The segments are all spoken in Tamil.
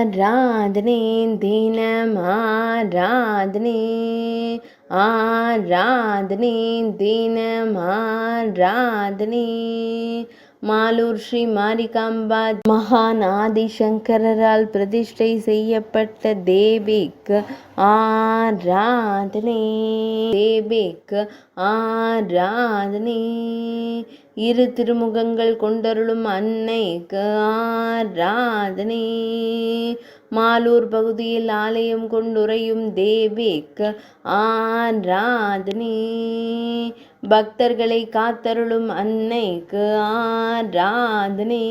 ஆராதனை தினம் ஆராதனை ஆராதனை தினம் ஆராதனை மாலூர் ஸ்ரீ மாரிகாம்பா மகாநாதி சங்கரால் பிரதிஷ்டை செய்யப்பட்ட தேவிக்கு ஆராதனை தேவிக்கு ஆராதனை இரு திருமுகங்கள் கொண்டருளும் அன்னைக்கு ஆராதனை மாலூர் பகுதியில் ஆலயம் கொண்டுரையும் தேவிக்கு ஆராதனை பக்தர்களை காத்தருளும் அன்னைக்கு ஆராதனை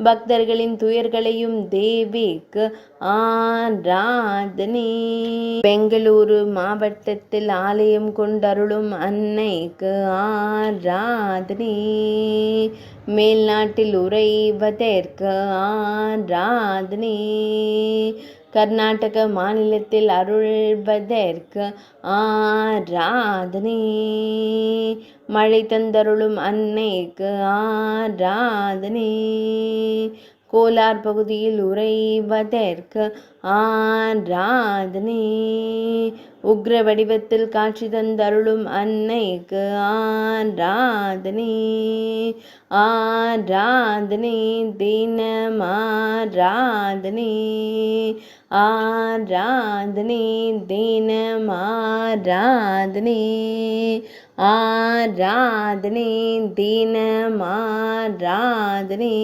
பக்தர்களின் துயர்களையும் தேவிக்கு ஆராதனை பெங்களூரு மாவட்டத்தில் ஆலயம் கொண்டருளும் அன்னைக்கு ஆராதனை மேல்நாட்டில் உறைவதற்கு ஆராதனை கர்நாடக மாநிலத்தில் அருள்வதற்கு ஆராதனை மழை தந்தருளும் அன்னைக்கு ஆராதனை கோலார் பகுதியில் உறைவதற்கு ஆராதனை உக்ர வடிவத்தில் காட்சி தந்தருளும் அன்னைக்கு ஆராதனை ஆராதனை தினம் ஆராதனை ஆராதனை தினம் ஆராதனை ஆராதனை தினம் ஆராதனை